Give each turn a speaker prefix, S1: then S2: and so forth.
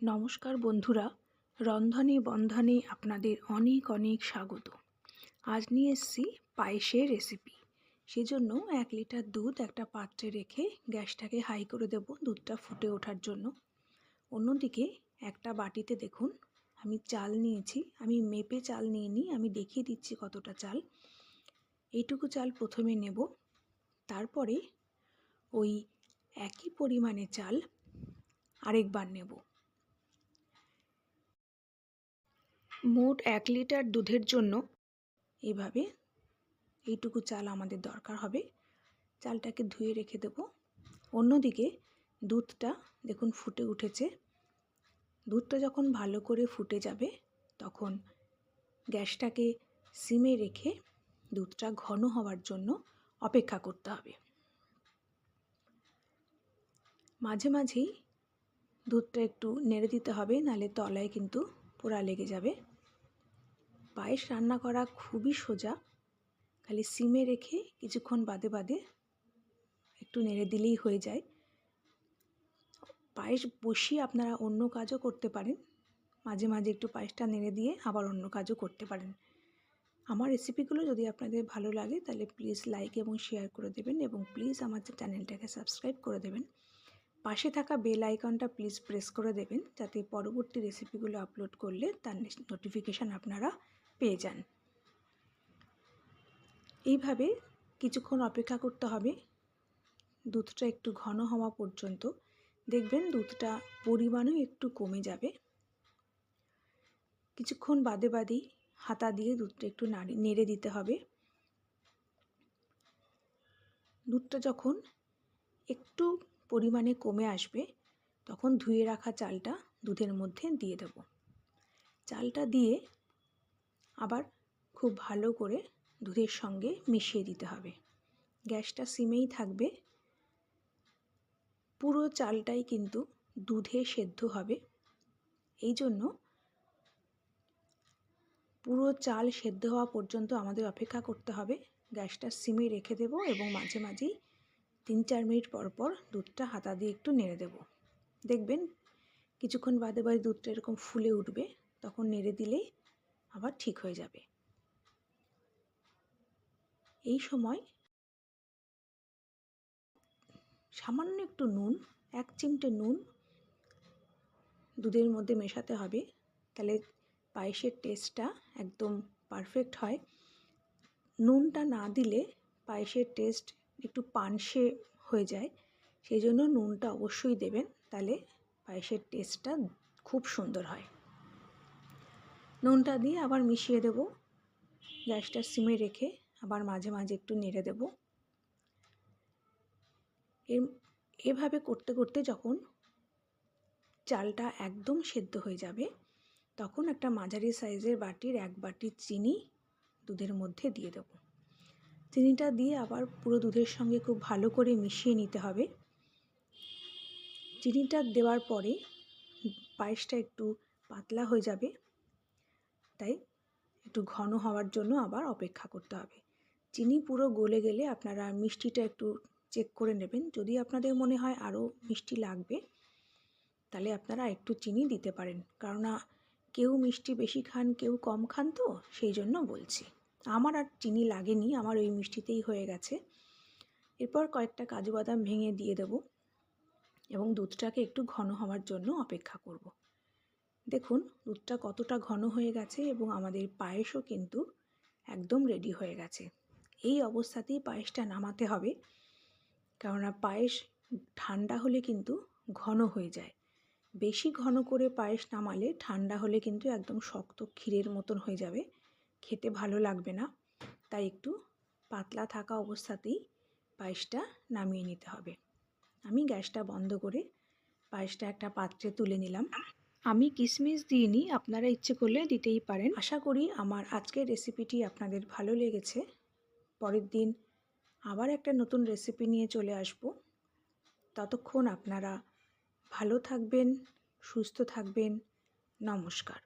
S1: নমস্কার বন্ধুরা, রন্ধনে বন্ধনে আপনাদের অনেক অনেক স্বাগত। আজ নিয়ে এসেছি পায়েসের রেসিপি। সেজন্য 1 লিটার দুধ একটা পাত্রে রেখে গ্যাসটাকে হাই করে দেব দুধটা ফুটে ওঠার জন্য। অন্যদিকে একটা বাটিতে দেখুন আমি চাল নিয়েছি। আমি মেপে চাল নিইনি, আমি দেখিয়ে দিচ্ছি কতটা চাল। এইটুকু চাল প্রথমে নেব, তারপরে ওই একই পরিমাণে চাল আরেকবার নেব। মোট 1 লিটার দুধের জন্য এইভাবে এইটুকু চাল আমাদের দরকার হবে। চালটাকে ধুয়ে রেখে দেব। অন্যদিকে দুধটা দেখুন ফুটে উঠেছে। দুধটা যখন ভালো করে ফুটে যাবে তখন গ্যাসটাকে সিমে রেখে দুধটা ঘন হওয়ার জন্য অপেক্ষা করতে হবে। মাঝে মাঝেই দুধটা একটু নেড়ে দিতে হবে, নাহলে তলায় কিন্তু পোড়া লেগে যাবে। পায়েস রান্না করা খুবই সোজা, খালি সিমে রেখে কিছুক্ষণ বাদে বাদে একটু নেড়ে দিলেই হয়ে যায়। পায়েস বসিয়ে আপনারা অন্য কাজও করতে পারেন, মাঝে মাঝে একটু পায়েসটা নেড়ে দিয়ে আবার অন্য কাজও করতে পারেন। আমার রেসিপিগুলো যদি আপনাদের ভালো লাগে তাহলে প্লিজ লাইক এবং শেয়ার করে দেবেন, এবং প্লিজ আমার চ্যানেলটাকে সাবস্ক্রাইব করে দেবেন। পাশে থাকা বেল আইকনটা প্লিজ প্রেস করে দেবেন, যাতে পরবর্তী রেসিপিগুলো আপলোড করলে তার নোটিফিকেশান আপনারা পেয়ে যান। এইভাবে কিছুক্ষণ অপেক্ষা করতে হবে দুধটা একটু ঘন হওয়া পর্যন্ত। দেখবেন দুধটা পরিমাণও একটু কমে যাবে। কিছুক্ষণ বাদে বাদেই হাতা দিয়ে দুধটা একটু নেড়ে দিতে হবে। দুধটা যখন একটু পরিমাণে কমে আসবে তখন ধুয়ে রাখা চালটা দুধের মধ্যে দিয়ে দেব। চালটা দিয়ে আবার খুব ভালো করে দুধের সঙ্গে মিশিয়ে দিতে হবে। গ্যাসটা সিমেই থাকবে। পুরো চালটাই কিন্তু দুধে সেদ্ধ হবে, এই জন্য পুরো চাল সেদ্ধ হওয়া পর্যন্ত আমাদের অপেক্ষা করতে হবে। গ্যাসটা সিমে রেখে দেব এবং মাঝে মাঝেই 3-4 মিনিট পর পর দুধটা হাতা দিয়ে একটু নেড়ে দেব। দেখবেন কিছুক্ষণ বাদে বাদে দুধটা এরকম ফুলে উঠবে, তখন নেড়ে দিলেই আবার ঠিক হয়ে যাবে। এই সময় সামান্য একটু নুন, 1 চিমটে নুন দুধের মধ্যে মেশাতে হবে, তাহলে পায়েসের টেস্টটা একদম পারফেক্ট হয়। নুনটা না দিলে পায়েসের টেস্ট একটু পানসে হয়ে যায়, সেই জন্য নুনটা অবশ্যই দেবেন, তাহলে পায়েসের টেস্টটা খুব সুন্দর হয়। নুনটা দিয়ে আবার মিশিয়ে দেব, গ্যাসটা সিমে রেখে আবার মাঝে মাঝে একটু নেড়ে দেব। এভাবে করতে করতে যখন চালটা একদম সেদ্ধ হয়ে যাবে তখন একটা মাঝারি সাইজের বাটির 1 বাটি চিনি দুধের মধ্যে দিয়ে দেব। চিনিটা দিয়ে আবার পুরো দুধের সঙ্গে খুব ভালো করে মিশিয়ে নিতে হবে। চিনিটা দেওয়ার পরে পায়েসটা একটু পাতলা হয়ে যাবে, তাই একটু ঘন হওয়ার জন্য আবার অপেক্ষা করতে হবে। চিনি পুরো গলে গেলে আপনারা মিষ্টিটা একটু চেক করে নেবেন। যদি আপনাদের মনে হয় আরও মিষ্টি লাগবে তাহলে আপনারা একটু চিনি দিতে পারেন, কেননা কেউ মিষ্টি বেশি খান কেউ কম খান, তো সেই জন্য বলছি। আমার আর চিনি লাগেনি, আমার ওই মিষ্টিতেই হয়ে গেছে। এরপর কয়েকটা কাজু বাদাম ভেঙে দিয়ে দেব এবং দুধটাকে একটু ঘন হওয়ার জন্য অপেক্ষা করব। দেখুন দুধটা কতটা ঘন হয়ে গেছে এবং আমাদের পায়েসও কিন্তু একদম রেডি হয়ে গেছে। এই অবস্থাতেই পায়েসটা নামাতে হবে, কেননা পায়েস ঠান্ডা হলে কিন্তু ঘন হয়ে যায়। বেশি ঘন করে পায়েস নামালে ঠান্ডা হলে কিন্তু একদম শক্ত ক্ষীরের মতন হয়ে যাবে, খেতে ভালো লাগবে না। তাই একটু পাতলা থাকা অবস্থাতেই পায়েসটা নামিয়ে নিতে হবে। আমি গ্যাসটা বন্ধ করে পায়েসটা একটা পাত্রে তুলে নিলাম। আমি কিশমিশ দিইনি, আপনারা ইচ্ছে করলে দিতেই পারেন। আশা করি আমার আজকের রেসিপিটি আপনাদের ভালো লেগেছে। পরের দিন আবার একটা নতুন রেসিপি নিয়ে চলে আসব। ততক্ষণ আপনারা ভালো থাকবেন, সুস্থ থাকবেন। নমস্কার।